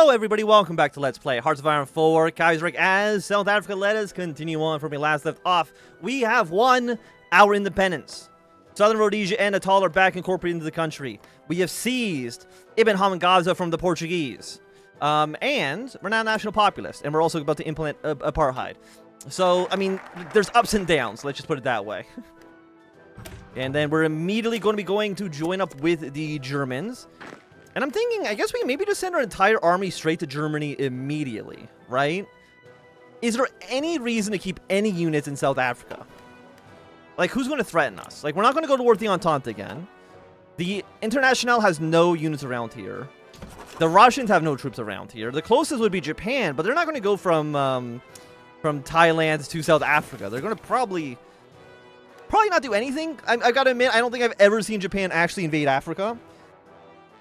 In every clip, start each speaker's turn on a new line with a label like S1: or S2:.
S1: Hello everybody, welcome back to Let's Play Hearts of Iron 4 Kaiserreich as South Africa. Let us continue on from where we last left off. We have won our independence. Southern Rhodesia and Natal are back incorporated into the country. We have seized Ibn Hamid from the Portuguese. And we're now national populist, and we're also about to implement Apartheid. So, I mean, there's ups and downs, let's just put it that way. And then we're immediately going to be going to join up with the Germans. And I'm thinking, I guess we can maybe just send our entire army straight to Germany immediately, right? Is there any reason to keep any units in South Africa? Like, who's going to threaten us? Like, we're not going to go to war with the Entente again. The Internationale has no units around here. The Russians have no troops around here. The closest would be Japan, but they're not going to go from Thailand to South Africa. They're going to probably not do anything. I got to admit, I don't think I've ever seen Japan actually invade Africa.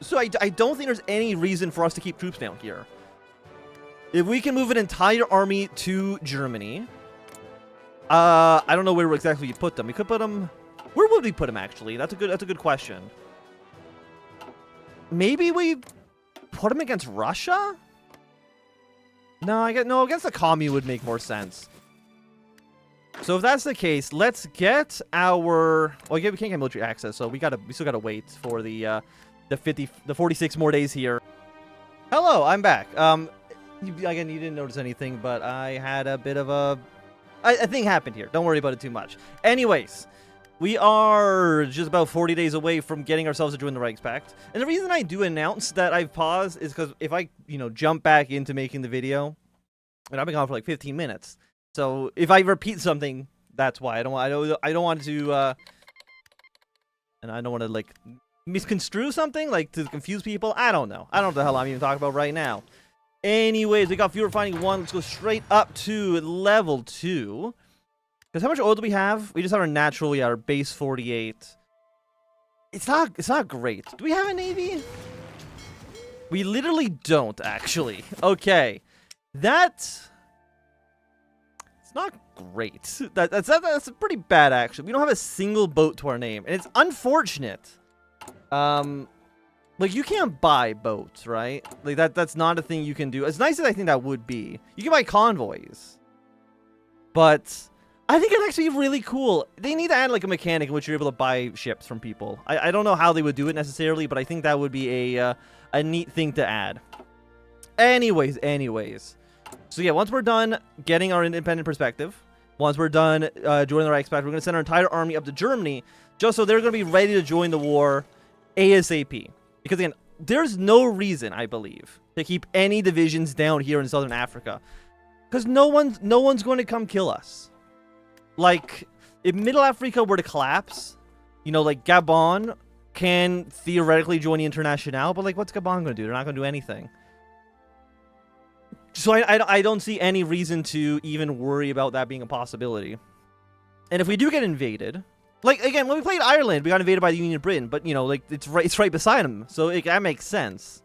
S1: So I don't think there's any reason for us to keep troops down here. If we can move an entire army to Germany, I don't know where exactly we put them. We could put them. Where would we put them actually? That's a good question. Maybe we put them against Russia? No, against the commune would make more sense. So if that's the case, let's get our. Well, yeah, we can't get military access, so we still gotta wait for the 46 more days here. Hello, I'm back. Again, you didn't notice anything, but I had a bit of a thing happened here. Don't worry about it too much. Anyways, we are just about 40 days away from getting ourselves to join the Reichspakt. And the reason I do announce that I've paused is because if I, jump back into making the video, and I've been gone for like 15 minutes. So if I repeat something, that's why. I don't want to, and I don't want to like misconstrue something, like to confuse people. I don't know. I don't know what the hell I'm even talking about right now. Anyways, we got fuel refining 1. Let's go straight up to level 2. Because how much oil do we have? We just have our natural, our base 48. It's not great. Do we have a navy? We literally don't, actually. Okay. It's not great. That's pretty bad, actually. We don't have a single boat to our name. And it's unfortunate. Like, you can't buy boats, right? Like, that's not a thing you can do. As nice as I think that would be. You can buy convoys. But I think it's actually really cool. They need to add, like, a mechanic in which you're able to buy ships from people. I don't know how they would do it necessarily, but I think that would be a neat thing to add. Anyways. So, yeah, once we're done getting our independent perspective, once we're done joining the Reichspakt, we're going to send our entire army up to Germany, just so they're going to be ready to join the war ASAP. Because, again, there's no reason, I believe, to keep any divisions down here in Southern Africa. Because no one's going to come kill us. Like, if Middle Africa were to collapse, like Gabon can theoretically join the Internationale, but, like, what's Gabon going to do? They're not going to do anything. So I don't see any reason to even worry about that being a possibility. And if we do get invaded, like, again, when we played Ireland, we got invaded by the Union of Britain, but, like, it's right beside them, so that makes sense.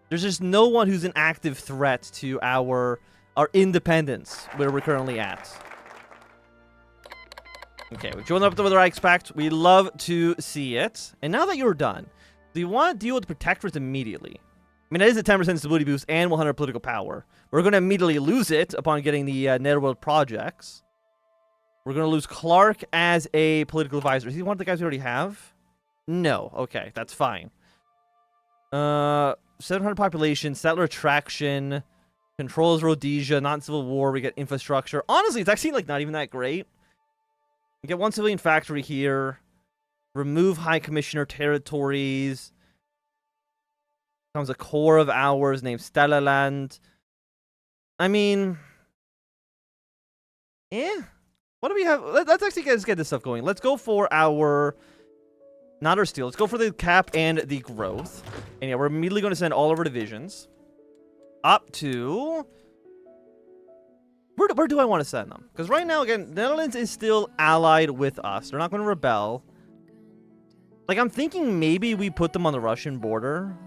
S1: There's just no one who's an active threat to our independence where we're currently at. Okay, we've joined up with the Reichspakt. We love to see it. And now that you're done, do you want to deal with the Protectorate immediately? I mean, that is a 10% stability boost and 100 political power. We're going to immediately lose it upon getting the Netherworld projects. We're going to lose Clark as a political advisor. Is he one of the guys we already have? No. Okay, that's fine. 700 population, settler attraction, controls Rhodesia, non-civil war, we get infrastructure. Honestly, it's actually like not even that great. We get 1 civilian factory here. Remove High Commissioner territories. Becomes a core of ours named Stellaland. I mean, what do we have? Let's actually get this stuff going. Let's go for not our steel. Let's go for the cap and the growth. And yeah, we're immediately going to send all of our divisions up to. Where do I want to send them? Because right now, again, the Netherlands is still allied with us. They're not going to rebel. Like, I'm thinking maybe we put them on the Russian border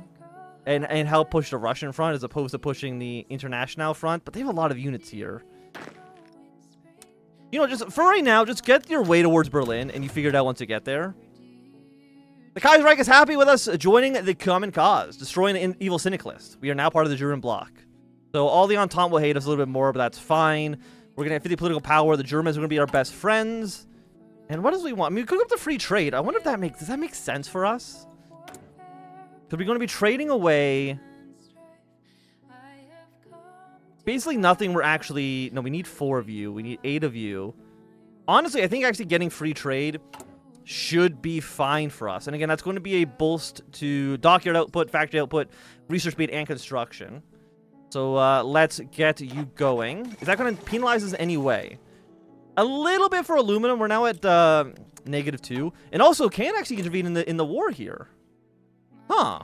S1: and help push the Russian front as opposed to pushing the Internationale front. But they have a lot of units here. Just for right now, just get your way towards Berlin, and you figure it out once you get there. The Kaiserreich is happy with us joining the common cause, destroying the evil syndicalist. We are now part of the German bloc. So all the Entente will hate us a little bit more, but that's fine. We're going to have 50 political power. The Germans are going to be our best friends. And what does we want? I mean, we could go up to free trade. I wonder if does that make sense for us? Because we're going to be trading away basically nothing. We're actually... No, we need 4 of you. We need 8 of you. Honestly, I think actually getting free trade should be fine for us. And again, that's going to be a boost to dockyard output, factory output, research speed, and construction. So let's get you going. Is that going to penalize us in any way? A little bit for aluminum. We're now at -2. And also, can actually intervene in the war here. Huh.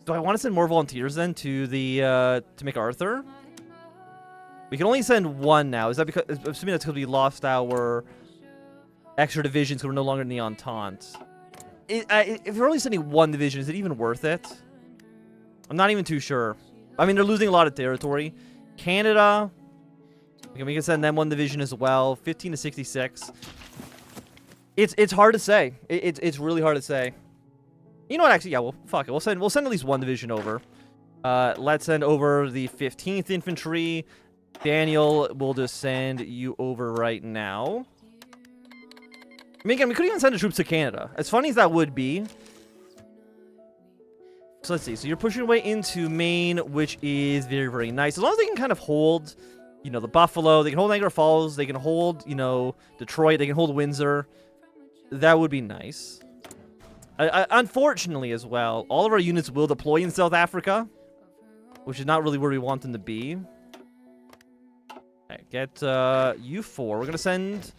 S1: Do I want to send more volunteers then to the to make Arthur? We can only send 1 now. Is that because... Assuming that's because we lost our extra divisions because we're no longer in the Entente. If we're only sending 1 division, is it even worth it? I'm not even too sure. I mean, they're losing a lot of territory. Canada... We can send them 1 division as well. 15 to 66. It's hard to say. It's really hard to say. You know what? Actually, yeah. Well, fuck it. We'll send at least 1 division over. Let's send over the 15th Infantry. Daniel, we'll just send you over right now. I mean, again, we could even send the troops to Canada. As funny as that would be. So let's see. So you're pushing away into Maine, which is very, very nice. As long as they can kind of hold, you know, the Buffalo. They can hold Niagara Falls. They can hold, you know, Detroit. They can hold Windsor. That would be nice. Unfortunately, as well, all of our units will deploy in South Africa, which is not really where we want them to be. Okay, get you 4. We're going to send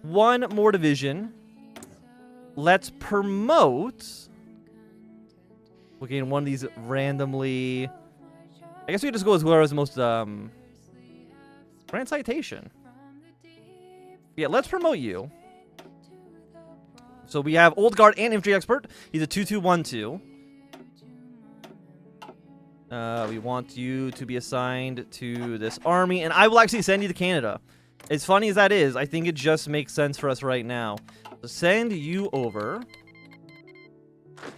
S1: 1 more division. Let's promote. We'll gain 1 of these randomly. I guess we could just go with whoever has the most grand citation. Yeah, let's promote you. So we have Old Guard and Infantry Expert. He's a 2212. We want you to be assigned to this army, and I will actually send you to Canada. As funny as that is, I think it just makes sense for us right now. So send you over.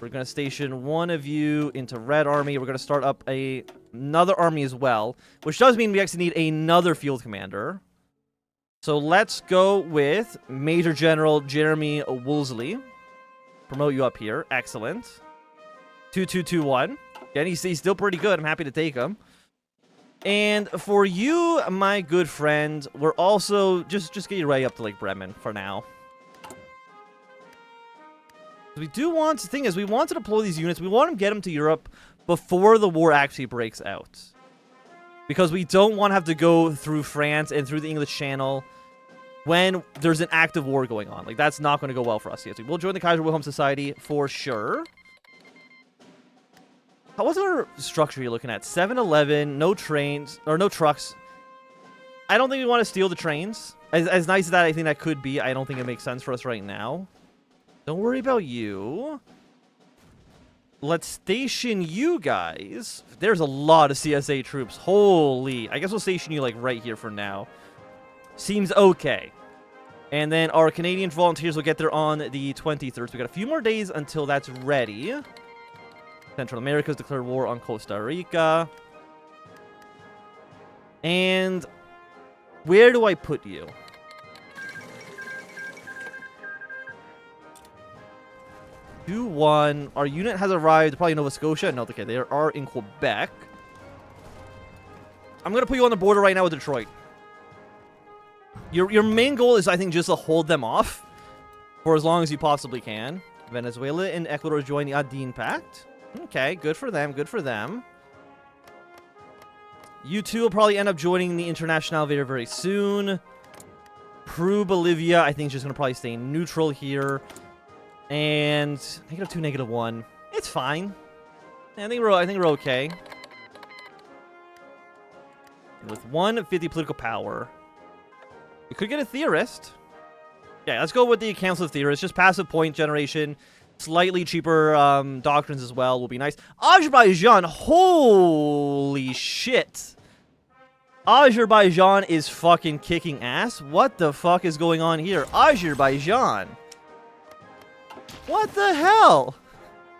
S1: We're going to station 1 of you into Red Army. We're going to start up another army as well, which does mean we actually need another field commander. So let's go with Major General Jeremy Woolsey. Promote you up here. Excellent. 2221. Again, he's still pretty good. I'm happy to take him. And for you, my good friend, we're also... Just get you right up to Lake Bremen for now. We do want... The thing is, we want to deploy these units. We want to get them to Europe before the war actually breaks out. Because we don't want to have to go through France and through the English Channel when there's an active war going on. Like, that's not going to go well for us yet. So we'll join the Kaiser Wilhelm Society for sure. What's our structure you're looking at? 7-Eleven, no trains, or no trucks. I don't think we want to steal the trains. As nice as that I think that could be, I don't think it makes sense for us right now. Don't worry about you. Let's station you guys. There's a lot of CSA troops. Holy. I guess we'll station you, like, right here for now. Seems okay. And then our Canadian volunteers will get there on the 23rd. So we got a few more days until that's ready. Central America has declared war on Costa Rica. And where do I put you? One. Our unit has arrived probably in Nova Scotia. No, okay, they are in Quebec. I'm going to put you on the border right now with Detroit. Your main goal is, I think, just to hold them off for as long as you possibly can. Venezuela and Ecuador join the Andine Pact. Okay, good for them, good for them. You two will probably end up joining the International very, very soon. Peru, Bolivia, I think is just going to probably stay neutral here. And -2, -1. It's fine. I think we're okay. And with 150 political power, we could get a theorist. Yeah, let's go with the Council of Theorists. Just passive point generation. Slightly cheaper doctrines as well will be nice. Azerbaijan, holy shit. Azerbaijan is fucking kicking ass. What the fuck is going on here? Azerbaijan. What the hell?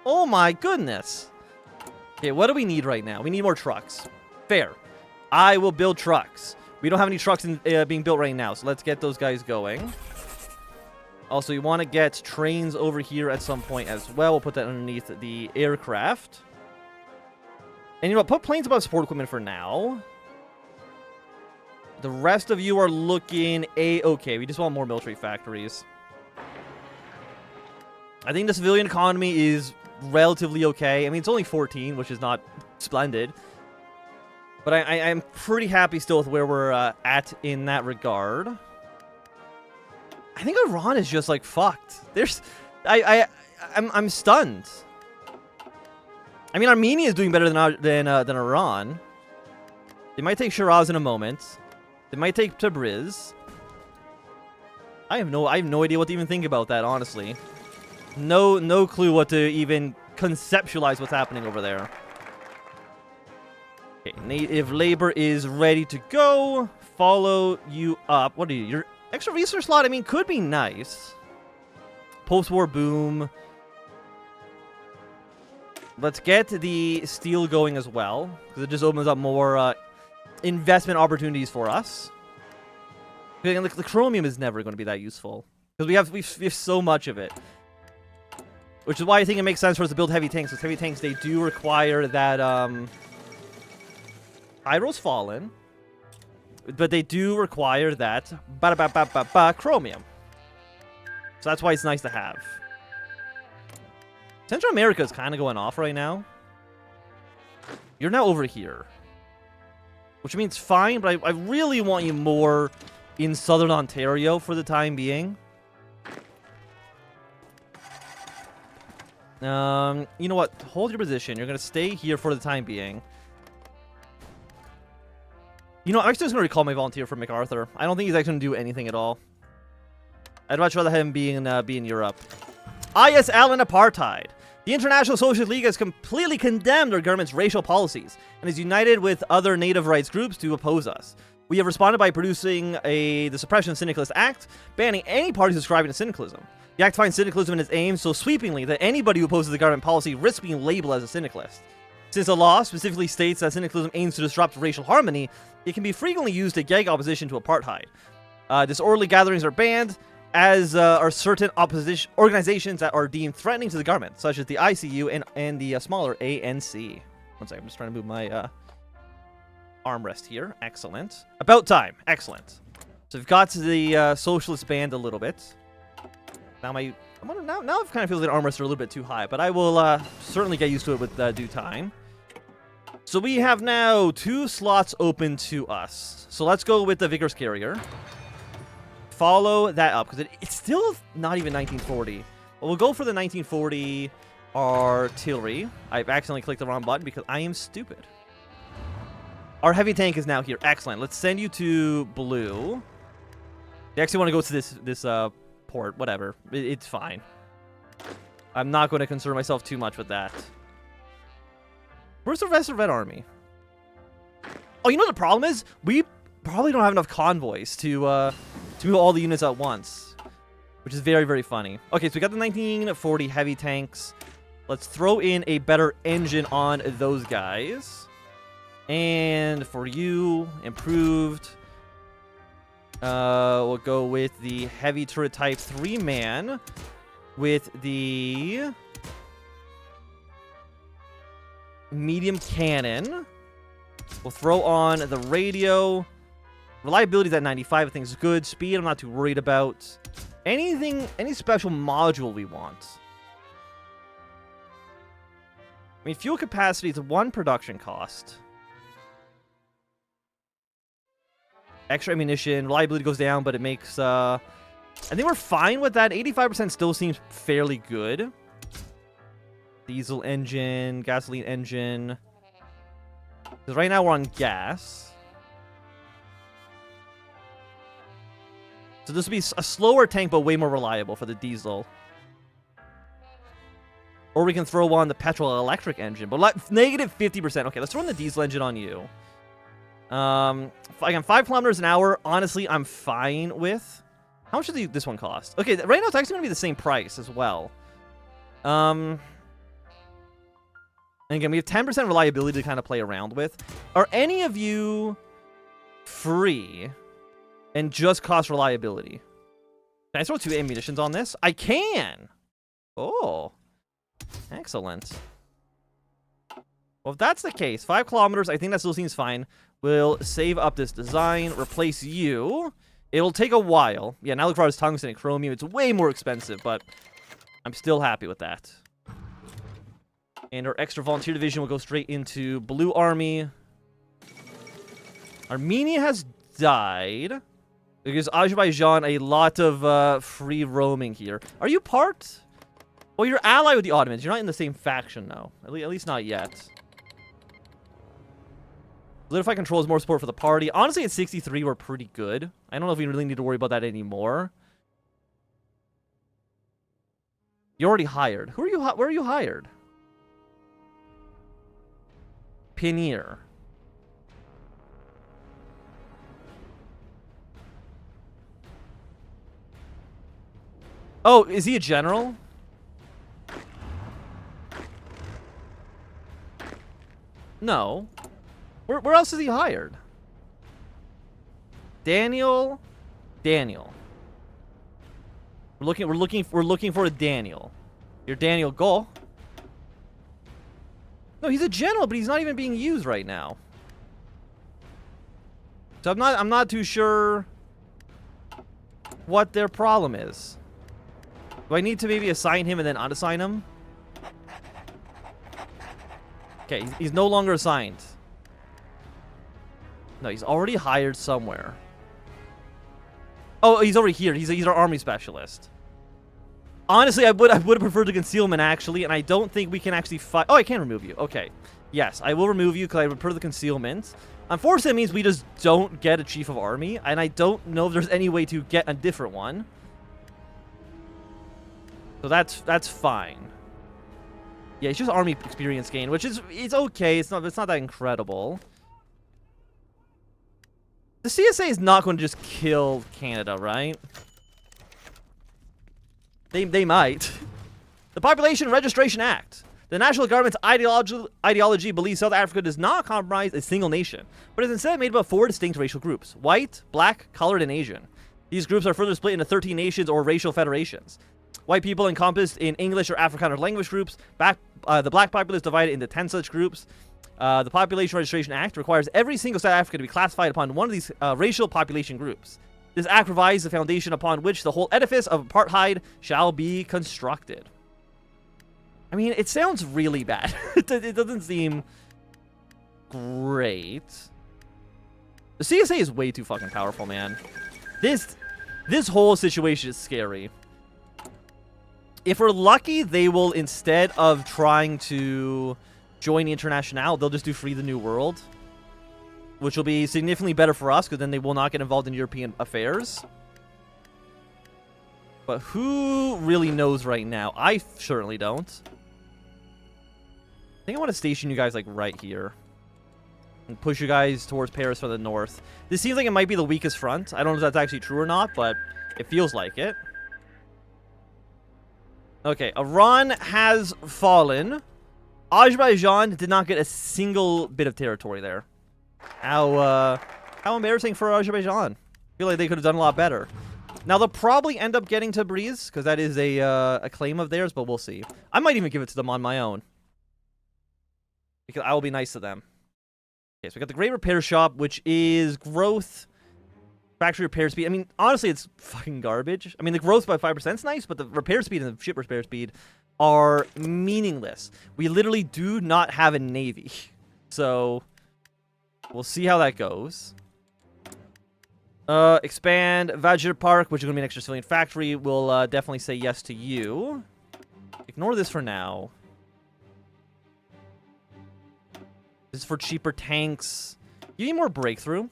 S1: Oh my goodness. Okay, what do we need right now? We need more trucks. Fair. I will build trucks. We don't have any trucks being built right now, so let's get those guys going. Also, you want to get trains over here at some point as well. We'll put that underneath the aircraft. And you know what? Put planes above support equipment for now. The rest of you are looking A-okay. We just want more military factories. I think the civilian economy is relatively okay. I mean, it's only 14, which is not splendid. But I'm pretty happy still with where we're at in that regard. I think Iran is just like fucked. I'm stunned. I mean, Armenia is doing better than Iran. They might take Shiraz in a moment. They might take Tabriz. I have no idea what to even think about that, honestly. No clue what to even conceptualize what's happening over there. Okay, native labor is ready to go. Follow you up. What are you? Your extra research slot, I mean, could be nice. Post-war boom. Let's get the steel going as well, because it just opens up more investment opportunities for us. The chromium is never going to be that useful, because we have so much of it. Which is why I think it makes sense for us to build heavy tanks, because heavy tanks, they do require that Pyro's fallen. But they do require that chromium. So that's why it's nice to have. Central America is kind of going off right now. You're now over here. Which means fine, but I really want you more in Southern Ontario for the time being. You know what? Hold your position. You're going to stay here for the time being. You know, I'm actually just going to recall my volunteer for MacArthur. I don't think he's actually going to do anything at all. I'd much rather have him be in Europe. ISL and Apartheid. The International Socialist League has completely condemned our government's racial policies and is united with other native rights groups to oppose us. We have responded by producing the Suppression of Syndicalist Act, banning any party subscribing to syndicalism. The act finds syndicalism in its aims so sweepingly that anybody who opposes the government policy risks being labeled as a syndicalist. Since the law specifically states that syndicalism aims to disrupt racial harmony, it can be frequently used to gag opposition to apartheid. Disorderly gatherings are banned, as are certain opposition organizations that are deemed threatening to the government, such as the ICU and the smaller ANC. One second, I'm just trying to move my armrest here. Excellent. About time. Excellent. So we've got the socialist band a little bit. Now now it kind of feels like armrests are a little bit too high, but I will certainly get used to it with due time. So we have now 2 slots open to us. So let's go with the Vickers Carrier. Follow that up, because it's still not even 1940. But we'll go for the 1940 artillery. I've accidentally clicked the wrong button because I am stupid. Our heavy tank is now here. Excellent. Let's send you to blue. They actually want to go to this port. Whatever. It's fine. I'm not going to concern myself too much with that. Where's the rest of the Red Army? Oh, you know what the problem is? We probably don't have enough convoys to move all the units at once, which is very, very funny. Okay, so we got the 1940 heavy tanks. Let's throw in a better engine on those guys. And for you, improved. We'll go with the heavy turret type 3-man with the medium cannon. We'll throw on the radio. Reliability is at 95. I think is good. Speed, I'm not too worried about. Any special module we want. I mean, fuel capacity is 1 production cost. Extra ammunition. Reliability goes down, but it makes... I think we're fine with that. 85% still seems fairly good. Diesel engine, gasoline engine. Because right now we're on gas. So this would be a slower tank, but way more reliable for the diesel. Or we can throw on the petrol-electric engine, but negative 50%. Okay, let's throw in the diesel engine on you. Again, 5 kilometers an hour. Honestly, I'm fine with. How much does this one cost? Okay, right now it's actually going to be the same price as well. And again, we have 10% reliability to kind of play around with. Are any of you free and just cost reliability? Can I throw 2 ammunitions on this? I can! Oh. Excellent. Well, if that's the case, 5 kilometers, I think that still seems fine. We'll save up this design, replace you. It'll take a while. Yeah, now look for his tungsten and chromium. It's way more expensive, but I'm still happy with that. And our extra volunteer division will go straight into Blue Army. Armenia has died. Because Azerbaijan, a lot of free roaming here. Are you part? Well, you're allied with the Ottomans. You're not in the same faction, though. At least not yet. Solidify control is more support for the party. Honestly, at 63, we're pretty good. I don't know if we really need to worry about that anymore. You already hired. Who are you? Where are you hired? Pioneer. Oh, is he a general? No. Where else is he hired? Daniel. We're looking for a Daniel. You're Daniel Go. No, he's a general, but he's not even being used right now. So I'm not too sure what their problem is. Do I need to maybe assign him and then unassign him? Okay, he's no longer assigned. No, he's already hired somewhere. Oh, he's over here. He's our army specialist. Honestly, I would have preferred the concealment, actually, and I don't think we can actually fight. Oh, I can remove you. Okay. Yes, I will remove you because I prefer the concealment. Unfortunately, it means we just don't get a chief of army, and I don't know if there's any way to get a different one. So that's fine. Yeah, it's just army experience gain, which is it's okay. It's not that incredible. The CSA is not going to just kill Canada, right? They might. The Population Registration Act. The national government's ideology believes South Africa does not comprise a single nation, but is instead made up of 4 distinct racial groups: white, black, colored, and Asian. These groups are further split into 13 nations or racial federations. White people encompassed in English or Afrikaner language groups. The black populace divided into 10 such groups. The Population Registration Act requires every single South African to be classified upon one of these racial population groups. This act provides the foundation upon which the whole edifice of apartheid shall be constructed. I mean, it sounds really bad. It doesn't seem great. The CSA is way too fucking powerful, man. This whole situation is scary. If we're lucky, they will, instead of trying to join the International, they'll just do Free the New World, which will be significantly better for us, because then they will not get involved in European affairs. But who really knows right now? I certainly don't. I think I want to station you guys, like, right here. And push you guys towards Paris from the north. This seems like it might be the weakest front. I don't know if that's actually true or not, but it feels like it. Okay, Iran has fallen. Azerbaijan did not get a single bit of territory there. How embarrassing for Azerbaijan. I feel like they could have done a lot better. Now, they'll probably end up getting Tabriz, because that is a claim of theirs, but we'll see. I might even give it to them on my own, because I will be nice to them. Okay, so we got the Great Repair Shop, which is growth, factory repair speed. I mean, honestly, it's fucking garbage. I mean, the growth by 5% is nice, but the repair speed and the ship repair speed are meaningless. We literally do not have a navy. So, we'll see how that goes. Expand Vajir Park, which is going to be an extra civilian factory. We'll definitely say yes to you. Ignore this for now. This is for cheaper tanks. You need more breakthrough.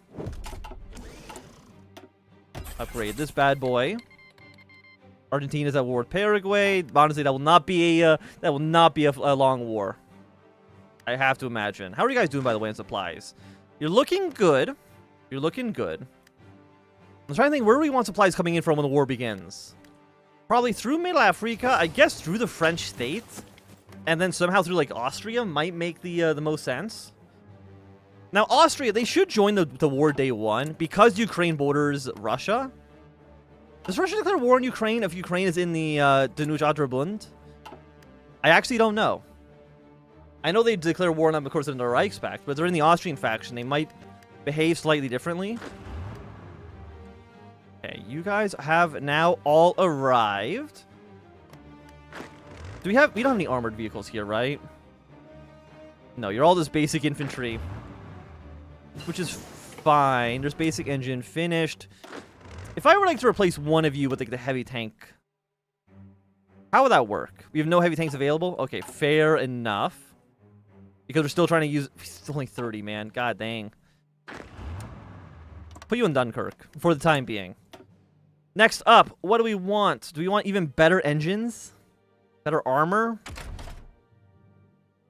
S1: Upgrade this bad boy. Argentina's at war with Paraguay. Honestly, that will not be a long war. I have to imagine. How are you guys doing, by the way, in supplies? You're looking good. You're looking good. I'm trying to think, where do we want supplies coming in from when the war begins? Probably through Middle Africa, I guess through the French state, and then somehow through like Austria might make the most sense. Now Austria, they should join the war day one because Ukraine borders Russia. Does Russia declare war on Ukraine if Ukraine is in the Danuj Bund? I actually don't know. I know they declare war on them, of course, in the Reichspakt, but they're in the Austrian faction. They might behave slightly differently. Okay, you guys have now all arrived. We don't have any armored vehicles here, right? No, you're all just basic infantry. Which is fine. There's basic engine finished. If I were like to replace one of you with like the heavy tank, how would that work? We have no heavy tanks available? Okay, fair enough. Because we're still trying to use... It's only 30, man. God dang. Put you in Dunkirk for the time being. Next up, what do we want? Do we want even better engines? Better armor?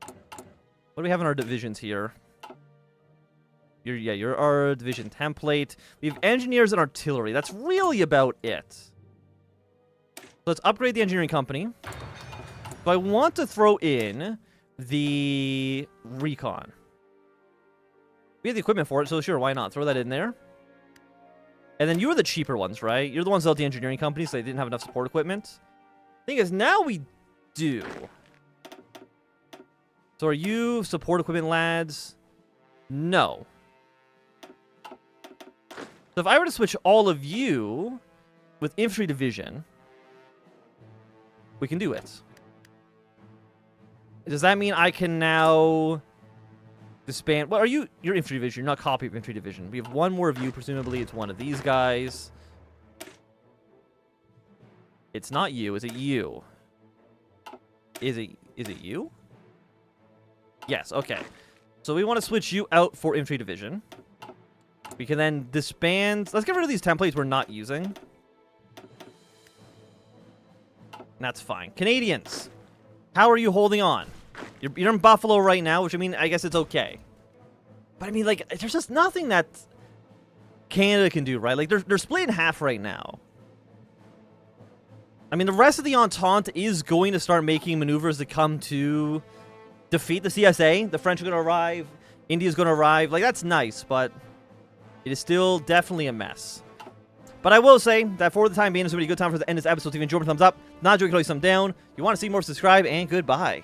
S1: What do we have in our divisions here? You're our division template. We have engineers and artillery. That's really about it. So let's upgrade the engineering company. So I want to throw in the recon. We have the equipment for it, so sure, why not? Throw that in there. And then you are the cheaper ones, right? You're the ones without the engineering company, so they didn't have enough support equipment. Thing is, now we do. So are you support equipment lads? No. So if I were to switch all of you with infantry division, we can do it. Does that mean I can now disband? What are you? You're infantry division. You're not copy of infantry division. We have one more of you. Presumably, it's one of these guys. It's not you. Is it you? Is it you? Yes. Okay. So we want to switch you out for infantry division. We can then disband. Let's get rid of these templates we're not using. That's fine. Canadians, how are you holding on? You're in Buffalo right now, which I mean, I guess it's okay. But I mean, like, there's just nothing that Canada can do, right? Like, they're split in half right now. I mean, the rest of the Entente is going to start making maneuvers to come to defeat the CSA. The French are going to arrive. India's going to arrive. Like, that's nice, but it is still definitely a mess. But I will say that for the time being, it's going to be a good time for the end of this episode. If you enjoyed, thumbs up. Not enjoying, thumb down. If you want to see more, subscribe, and goodbye.